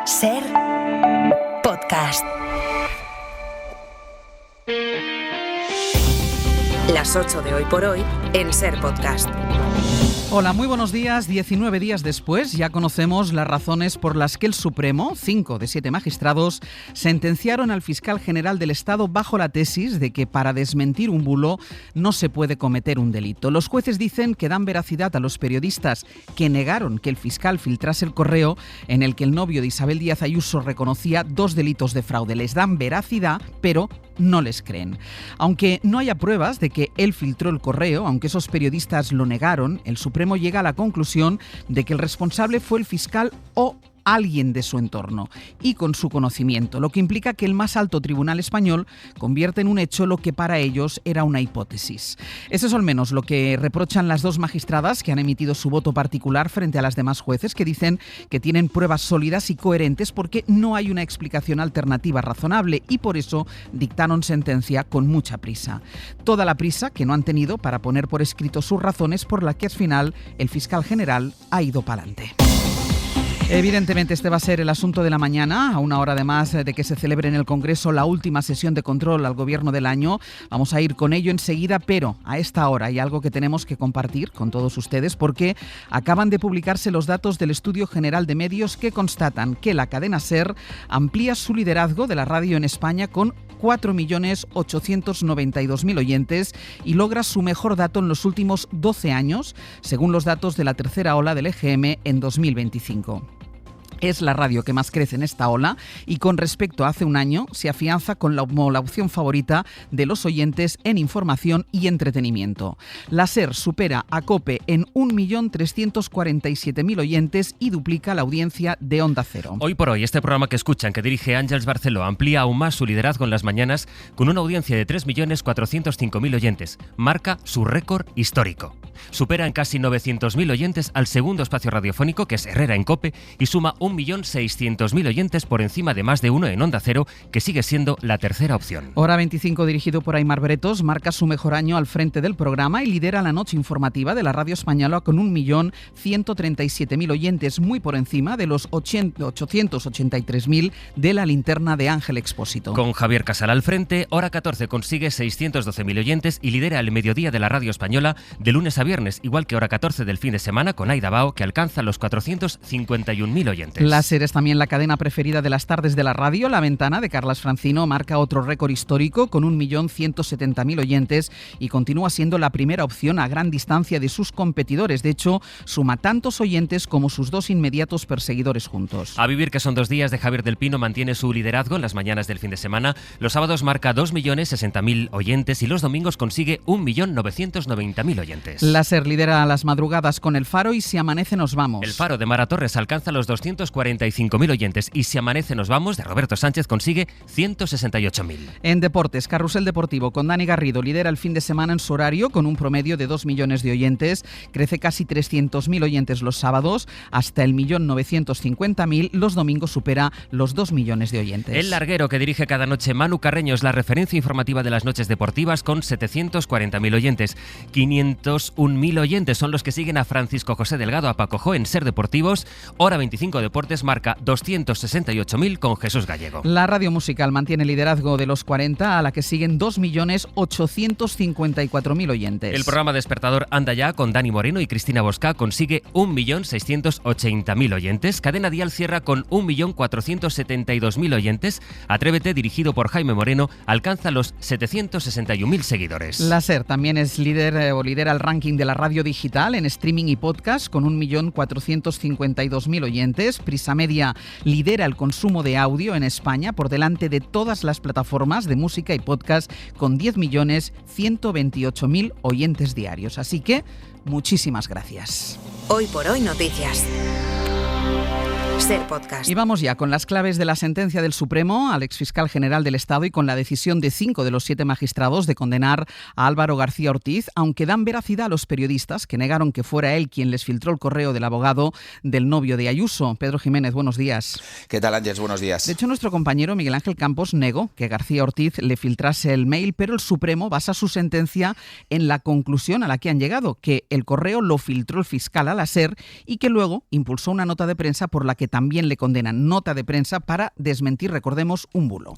Ser Podcast. Las 8 de Hoy por Hoy en Ser Podcast. Hola, muy buenos días. 19 días después ya conocemos las razones por las que el Supremo, 5 de 7 magistrados, sentenciaron al fiscal general del Estado bajo la tesis de que para desmentir un bulo no se puede cometer un delito. Los jueces dicen que dan veracidad a los periodistas que negaron que el fiscal filtrase el correo en el que el novio de Isabel Díaz Ayuso reconocía 2 delitos de fraude. Les dan veracidad, pero no les creen. Aunque no haya pruebas de que él filtró el correo, aunque esos periodistas lo negaron, el Supremo llega a la conclusión de que el responsable fue el fiscal o alguien de su entorno y con su conocimiento, lo que implica que el más alto tribunal español convierte en un hecho lo que para ellos era una hipótesis. Eso es al menos lo que reprochan las 2 magistradas que han emitido su voto particular frente a las demás jueces, que dicen que tienen pruebas sólidas y coherentes porque no hay una explicación alternativa razonable y por eso dictaron sentencia con mucha prisa. Toda la prisa que no han tenido para poner por escrito sus razones por las que al final el fiscal general ha ido para adelante. Evidentemente este va a ser el asunto de la mañana, a una hora además de que se celebre en el Congreso la última sesión de control al Gobierno del año. Vamos a ir con ello enseguida, pero a esta hora hay algo que tenemos que compartir con todos ustedes porque acaban de publicarse los datos del Estudio General de Medios que constatan que la cadena SER amplía su liderazgo de la radio en España con 4.892.000 oyentes y logra su mejor dato en los últimos 12 años, según los datos de la tercera ola del EGM en 2025. Es la radio que más crece en esta ola y con respecto a hace un año se afianza como la opción favorita de los oyentes en información y entretenimiento. La SER supera a COPE en 1.347.000 oyentes y duplica la audiencia de Onda Cero. Hoy por hoy, este programa que escuchan, que dirige Àngels Barceló, amplía aún más su liderazgo en las mañanas con una audiencia de 3.405.000 oyentes. Marca su récord histórico. Supera en casi 900.000 oyentes al segundo espacio radiofónico, que es Herrera en COPE, y suma 1.600.000 oyentes por encima de más de uno en Onda Cero, que sigue siendo la tercera opción. Hora 25, dirigido por Aimar Bretos, marca su mejor año al frente del programa y lidera la noche informativa de la radio española con 1.137.000 oyentes, muy por encima de los 883.000 de la linterna de Ángel Expósito. Con Javier Casal al frente, Hora 14 consigue 612.000 oyentes y lidera el mediodía de la radio española de lunes a viernes, igual que Hora 14 del fin de semana con Aida Bao, que alcanza los 451.000 oyentes. La SER es también la cadena preferida de las tardes de la radio. La Ventana de Carlas Francino marca otro récord histórico con 1.170.000 oyentes y continúa siendo la primera opción a gran distancia de sus competidores. De hecho, suma tantos oyentes como sus 2 inmediatos perseguidores juntos. A vivir, que son 2 días, de Javier del Pino mantiene su liderazgo en las mañanas del fin de semana. Los sábados marca 2.060.000 oyentes y los domingos consigue 1.990.000 oyentes. La SER lidera las madrugadas con El Faro y Si amanece nos vamos. El Faro de Mara Torres alcanza los 245.000 oyentes y Si amanece nos vamos de Roberto Sánchez consigue 168.000. En deportes, Carrusel Deportivo con Dani Garrido lidera el fin de semana en su horario con un promedio de 2 millones de oyentes. Crece casi 300.000 oyentes los sábados hasta el 1.950.000. Los domingos supera los 2 millones de oyentes. El larguero que dirige cada noche Manu Carreño es la referencia informativa de las noches deportivas con 740.000 oyentes. 501.000 oyentes son los que siguen a Francisco José Delgado, a Paco Jo en Ser Deportivos. Hora 25 Deportes marca 268.000 con Jesús Gallego. La radio musical mantiene el liderazgo de los 40, a la que siguen 2.854.000 oyentes. El programa Despertador anda ya con Dani Moreno y Cristina Bosca consigue 1.680.000 oyentes. Cadena Dial cierra con 1.472.000 oyentes. Atrévete, dirigido por Jaime Moreno, alcanza los 761.000 seguidores. La SER también es lidera el ranking de la radio digital en streaming y podcast con 1.452.000 oyentes. Prisa Media lidera el consumo de audio en España por delante de todas las plataformas de música y podcast con 10.128.000 oyentes diarios. Así que, muchísimas gracias. Hoy por hoy noticias. Ser Podcast. Y vamos ya con las claves de la sentencia del Supremo al exfiscal general del Estado y con la decisión de 5 de los 7 magistrados de condenar a Álvaro García Ortiz, aunque dan veracidad a los periodistas que negaron que fuera él quien les filtró el correo del abogado del novio de Ayuso. Pedro Jiménez, buenos días. ¿Qué tal, Àngels? Buenos días. De hecho, nuestro compañero Miguel Ángel Campos negó que García Ortiz le filtrase el mail, pero el Supremo basa su sentencia en la conclusión a la que han llegado, que el correo lo filtró el fiscal a la SER y que luego impulsó una nota de prensa por la que también le condenan. Nota de prensa para desmentir, recordemos, un bulo.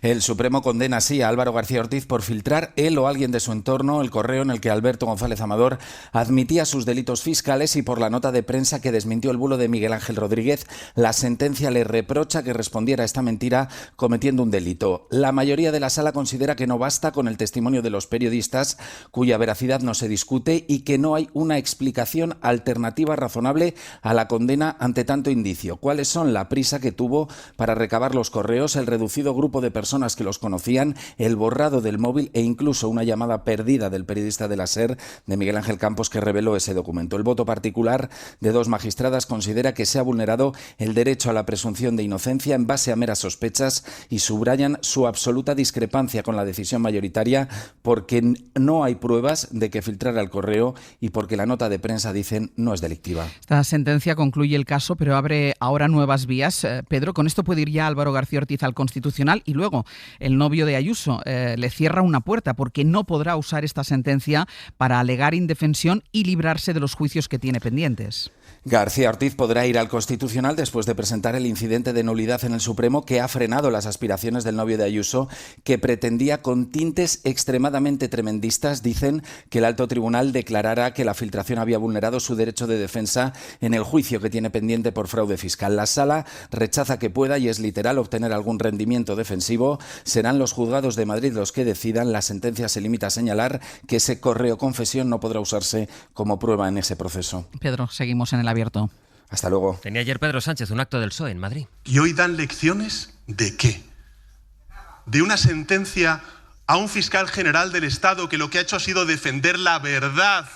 El Supremo condena así a Álvaro García Ortiz por filtrar él o alguien de su entorno el correo en el que Alberto González Amador admitía sus delitos fiscales, y por la nota de prensa que desmintió el bulo de Miguel Ángel Rodríguez. La sentencia le reprocha que respondiera a esta mentira cometiendo un delito. La mayoría de la sala considera que no basta con el testimonio de los periodistas, cuya veracidad no se discute, y que no hay una explicación alternativa razonable a la condena ante tanto indicio. ¿Cuáles son? La prisa que tuvo para recabar los correos, el reducido grupo de personas que los conocían, el borrado del móvil e incluso una llamada perdida del periodista de la SER, de Miguel Ángel Campos, que reveló ese documento. El voto particular de dos magistradas considera que se ha vulnerado el derecho a la presunción de inocencia en base a meras sospechas, y subrayan su absoluta discrepancia con la decisión mayoritaria, porque no hay pruebas de que filtrara el correo y porque la nota de prensa, dicen, no es delictiva. Esta sentencia concluye el caso, pero abre ahora nuevas vías. Pedro, con esto puede ir ya Álvaro García Ortiz al Constitucional, y luego el novio de Ayuso le cierra una puerta, porque no podrá usar esta sentencia para alegar indefensión y librarse de los juicios que tiene pendientes. García Ortiz podrá ir al Constitucional después de presentar el incidente de nulidad en el Supremo que ha frenado las aspiraciones del novio de Ayuso, que pretendía, con tintes extremadamente tremendistas, dicen, que el alto tribunal declarara que la filtración había vulnerado su derecho de defensa en el juicio que tiene pendiente por fraude fiscal. La sala rechaza que pueda, y es literal, obtener algún rendimiento defensivo. Serán los juzgados de Madrid los que decidan. La sentencia se limita a señalar que ese correo confesión no podrá usarse como prueba en ese proceso. Pedro, seguimos en el abierto. Hasta luego. Tenía ayer Pedro Sánchez un acto del PSOE en Madrid. ¿Y hoy dan lecciones de qué? ¿De una sentencia a un fiscal general del Estado que lo que ha hecho ha sido defender la verdad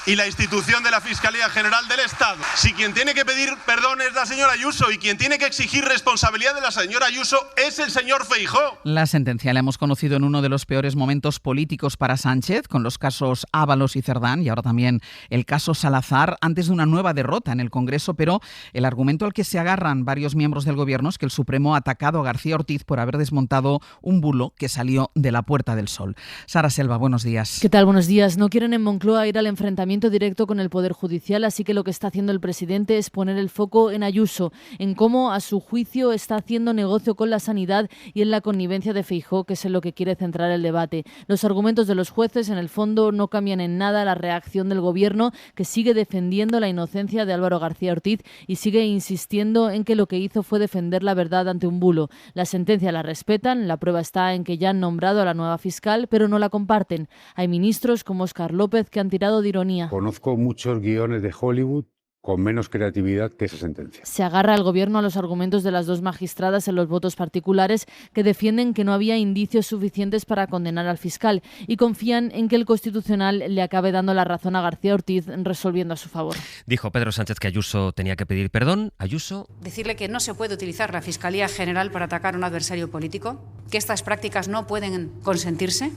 y la institución de la Fiscalía General del Estado? Si quien tiene que pedir perdón es la señora Ayuso y quien tiene que exigir responsabilidad de la señora Ayuso es el señor Feijóo. La sentencia la hemos conocido en uno de los peores momentos políticos para Sánchez, con los casos Ábalos y Cerdán, y ahora también el caso Salazar, antes de una nueva derrota en el Congreso. Pero el argumento al que se agarran varios miembros del Gobierno es que el Supremo ha atacado a García Ortiz por haber desmontado un bulo que salió de la Puerta del Sol. Sara Selva, buenos días. ¿Qué tal? Buenos días. No quieren en Moncloa ir al enfrentamiento directo con el Poder Judicial, así que lo que está haciendo el presidente es poner el foco en Ayuso, en cómo, a su juicio, está haciendo negocio con la sanidad y en la connivencia de Feijóo, que es en lo que quiere centrar el debate. Los argumentos de los jueces, en el fondo, no cambian en nada la reacción del Gobierno, que sigue defendiendo la inocencia de Álvaro García Ortiz y sigue insistiendo en que lo que hizo fue defender la verdad ante un bulo. La sentencia la respetan, la prueba está en que ya han nombrado a la nueva fiscal, pero no la comparten. Hay ministros como Óscar López que han tirado de ironía. Conozco muchos guiones de Hollywood con menos creatividad que esa sentencia. Se agarra el Gobierno a los argumentos de las dos magistradas en los votos particulares, que defienden que no había indicios suficientes para condenar al fiscal, y confían en que el Constitucional le acabe dando la razón a García Ortiz, resolviendo a su favor. Dijo Pedro Sánchez que Ayuso tenía que pedir perdón. Ayuso. Decirle que no se puede utilizar la Fiscalía General para atacar a un adversario político, que estas prácticas no pueden consentirse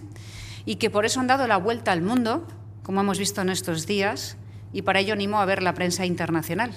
y que por eso han dado la vuelta al mundo, como hemos visto en estos días, y para ello animo a ver la prensa internacional.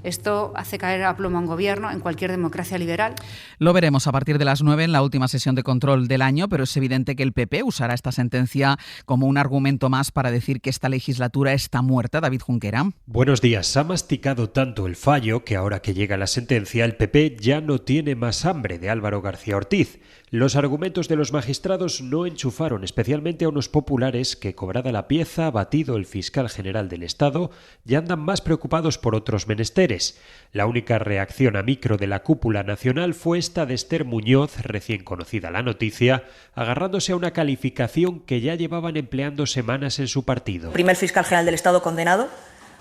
Esto hace caer a plomo a un gobierno en cualquier democracia liberal. Lo veremos a partir de las 9 en la última sesión de control del año, pero es evidente que el PP usará esta sentencia como un argumento más para decir que esta legislatura está muerta. David Junquera. Buenos días. Ha masticado tanto el fallo que ahora que llega la sentencia, el PP ya no tiene más hambre de Álvaro García Ortiz. Los argumentos de los magistrados no enchufaron, especialmente a unos populares que, cobrada la pieza, ha batido el fiscal general del Estado, ya andan más preocupados por otros menesteres. La única reacción a micro de la cúpula nacional fue esta de Esther Muñoz, recién conocida la noticia, agarrándose a una calificación que ya llevaban empleando semanas en su partido. Primer fiscal general del Estado condenado,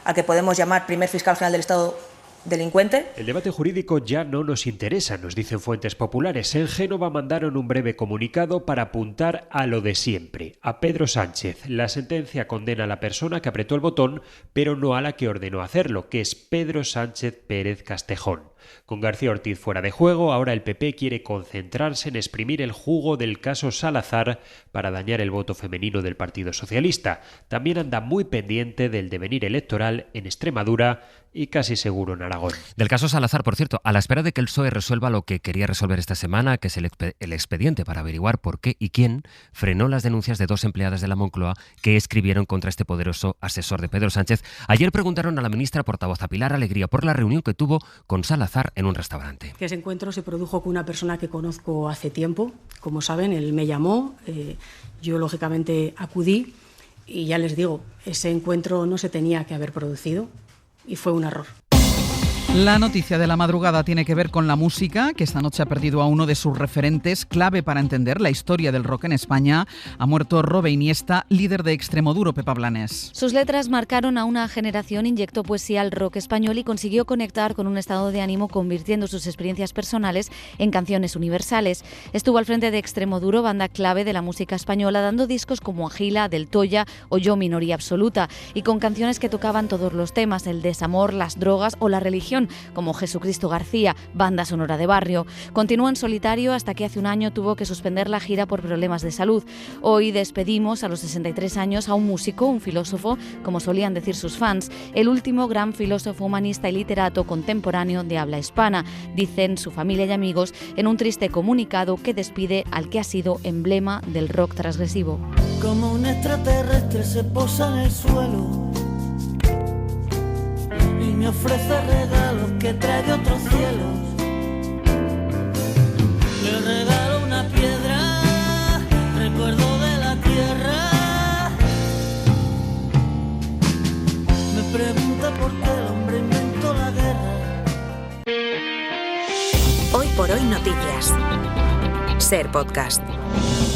al que podemos llamar primer fiscal general del Estado delincuente. El debate jurídico ya no nos interesa, nos dicen fuentes populares. En Génova mandaron un breve comunicado para apuntar a lo de siempre, a Pedro Sánchez. La sentencia condena a la persona que apretó el botón, pero no a la que ordenó hacerlo, que es Pedro Sánchez Pérez Castejón. Con García Ortiz fuera de juego, ahora el PP quiere concentrarse en exprimir el jugo del caso Salazar para dañar el voto femenino del Partido Socialista. También anda muy pendiente del devenir electoral en Extremadura y casi seguro en Aragón. Del caso Salazar, por cierto, a la espera de que el PSOE resuelva lo que quería resolver esta semana, que es el expediente para averiguar por qué y quién frenó las denuncias de dos empleadas de la Moncloa que escribieron contra este poderoso asesor de Pedro Sánchez. Ayer preguntaron a la ministra portavoz, a Pilar Alegría, por la reunión que tuvo con Salazar azar en un restaurante. Ese encuentro se produjo con una persona que conozco hace tiempo. Como saben, él me llamó, yo lógicamente acudí y ya les digo, ese encuentro no se tenía que haber producido y fue un error. La noticia de la madrugada tiene que ver con la música, que esta noche ha perdido a uno de sus referentes, clave para entender la historia del rock en España. Ha muerto Robe Iniesta, líder de Extremoduro, Pepa Blanes. Sus letras marcaron a una generación, inyectó poesía al rock español y consiguió conectar con un estado de ánimo, convirtiendo sus experiencias personales en canciones universales. Estuvo al frente de Extremoduro, banda clave de la música española, dando discos como Agila, Del Toya o Yo Minoría Absoluta, y con canciones que tocaban todos los temas, el desamor, las drogas o la religión, como Jesucristo García, banda sonora de barrio. Continuó en solitario hasta que hace un año tuvo que suspender la gira por problemas de salud. Hoy despedimos a los 63 años a un músico, un filósofo, como solían decir sus fans, el último gran filósofo humanista y literato contemporáneo de habla hispana, dicen su familia y amigos en un triste comunicado que despide al que ha sido emblema del rock transgresivo. Como un extraterrestre se posa en el suelo y me ofrece regalos que trae de otros cielos. Le regalo una piedra, recuerdo de la tierra. Me pregunta por qué el hombre inventó la guerra. Hoy por hoy noticias. Ser podcast.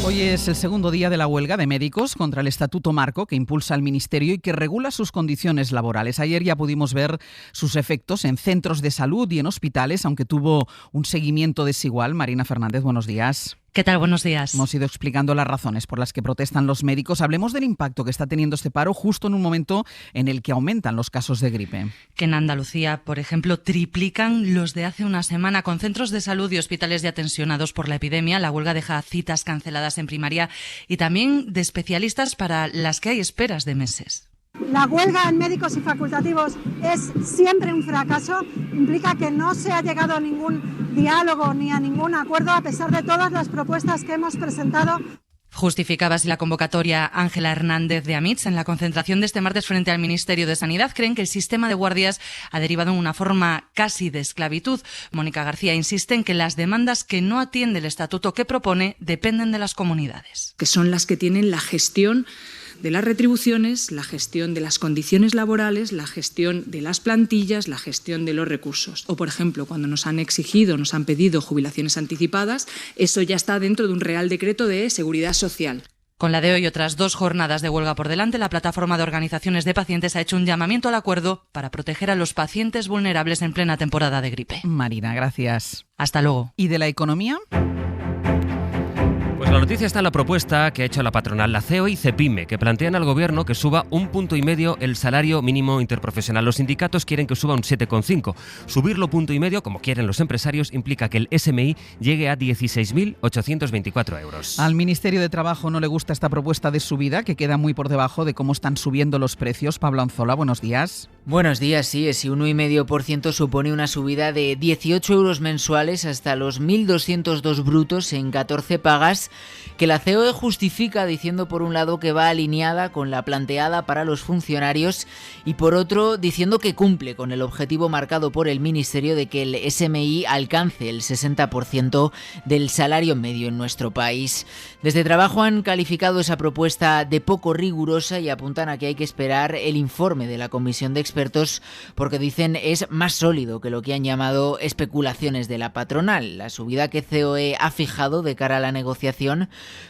Hoy es el segundo día de la huelga de médicos contra el Estatuto Marco que impulsa el Ministerio y que regula sus condiciones laborales. Ayer ya pudimos ver sus efectos en centros de salud y en hospitales, aunque tuvo un seguimiento desigual. Marina Fernández, buenos días. ¿Qué tal? Buenos días. Hemos ido explicando las razones por las que protestan los médicos. Hablemos del impacto que está teniendo este paro justo en un momento en el que aumentan los casos de gripe. Que en Andalucía, por ejemplo, triplican los de hace una semana. Con centros de salud y hospitales ya tensionados por la epidemia, la huelga deja citas canceladas en primaria y también de especialistas para las que hay esperas de meses. La huelga en médicos y facultativos es siempre un fracaso, implica que no se ha llegado a ningún diálogo ni a ningún acuerdo a pesar de todas las propuestas que hemos presentado. Justificaba así la convocatoria Ángela Hernández de Amitz. En la concentración de este martes frente al Ministerio de Sanidad creen que el sistema de guardias ha derivado en una forma casi de esclavitud. Mónica García insiste en que las demandas que no atiende el estatuto que propone dependen de las comunidades. Que son las que tienen la gestión de las retribuciones, la gestión de las condiciones laborales, la gestión de las plantillas, la gestión de los recursos. O, por ejemplo, cuando nos han pedido jubilaciones anticipadas, eso ya está dentro de un Real Decreto de Seguridad Social. Con la de hoy otras 2 jornadas de huelga por delante, la plataforma de organizaciones de pacientes ha hecho un llamamiento al acuerdo para proteger a los pacientes vulnerables en plena temporada de gripe. Marina, gracias. Hasta luego. ¿Y de la economía? Pues la noticia está en la propuesta que ha hecho la patronal, la CEO y Cepime, que plantean al gobierno que suba 1,5 puntos el salario mínimo interprofesional. Los sindicatos quieren que suba un 7,5. Subirlo 1,5 puntos, como quieren los empresarios, implica que el SMI llegue a 16.824 euros. Al Ministerio de Trabajo no le gusta esta propuesta de subida, que queda muy por debajo de cómo están subiendo los precios. Pablo Anzola, buenos días. Buenos días, sí, ese 1,5% supone una subida de 18 euros mensuales hasta los 1.202 brutos en 14 pagas, que la COE justifica diciendo por un lado que va alineada con la planteada para los funcionarios y por otro diciendo que cumple con el objetivo marcado por el Ministerio de que el SMI alcance el 60% del salario medio en nuestro país. Desde Trabajo han calificado esa propuesta de poco rigurosa y apuntan a que hay que esperar el informe de la comisión de expertos porque dicen es más sólido que lo que han llamado especulaciones de la patronal. La subida que COE ha fijado de cara a la negociación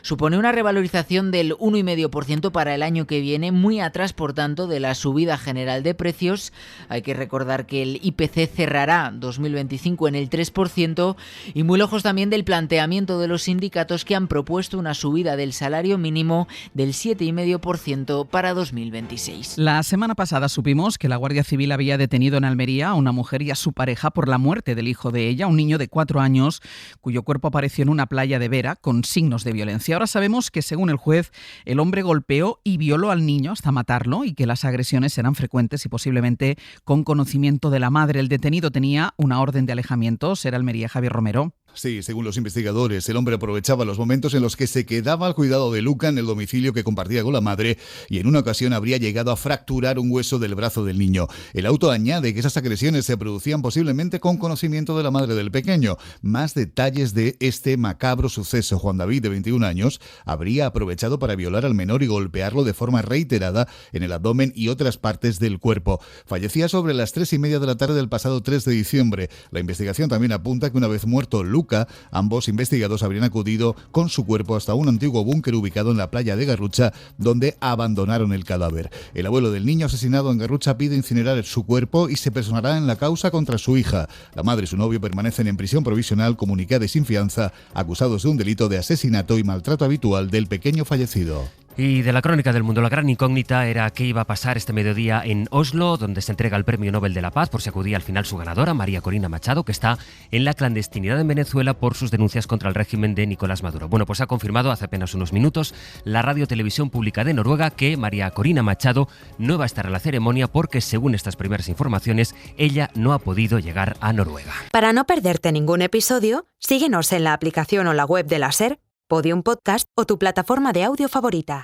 supone una revalorización del 1,5% para el año que viene, muy atrás, por tanto, de la subida general de precios. Hay que recordar que el IPC cerrará 2025 en el 3% y muy lejos también del planteamiento de los sindicatos que han propuesto una subida del salario mínimo del 7,5% para 2026. La semana pasada supimos que la Guardia Civil había detenido en Almería a una mujer y a su pareja por la muerte del hijo de ella, un niño de 4 años, cuyo cuerpo apareció en una playa de Vera con signos de violencia. Ahora sabemos que, según el juez, el hombre golpeó y violó al niño hasta matarlo y que las agresiones eran frecuentes y posiblemente con conocimiento de la madre. El detenido tenía una orden de alejamiento. Ser Almería, Javier Romero. Sí, según los investigadores, el hombre aprovechaba los momentos en los que se quedaba al cuidado de Luca en el domicilio que compartía con la madre y en una ocasión habría llegado a fracturar un hueso del brazo del niño. El auto añade que esas agresiones se producían posiblemente con conocimiento de la madre del pequeño. Más detalles de este macabro suceso. Juan David, de 21 años, habría aprovechado para violar al menor y golpearlo de forma reiterada en el abdomen y otras partes del cuerpo. Fallecía sobre las 3:30 de la tarde del pasado 3 de diciembre. La investigación también apunta que una vez muerto Luca, ambos investigados habrían acudido con su cuerpo hasta un antiguo búnker ubicado en la playa de Garrucha, donde abandonaron el cadáver. El abuelo del niño asesinado en Garrucha pide incinerar su cuerpo y se personará en la causa contra su hija. La madre y su novio permanecen en prisión provisional comunicada y sin fianza, acusados de un delito de asesinato y maltrato habitual del pequeño fallecido. Y de la crónica del mundo, la gran incógnita era qué iba a pasar este mediodía en Oslo, donde se entrega el Premio Nobel de la Paz, por si acudía al final su ganadora, María Corina Machado, que está en la clandestinidad en Venezuela por sus denuncias contra el régimen de Nicolás Maduro. Bueno, pues ha confirmado hace apenas unos minutos la Radio-Televisión Pública de Noruega que María Corina Machado no va a estar en la ceremonia porque, según estas primeras informaciones, ella no ha podido llegar a Noruega. Para no perderte ningún episodio, síguenos en la aplicación o la web de la SER, Podium Podcast o tu plataforma de audio favorita.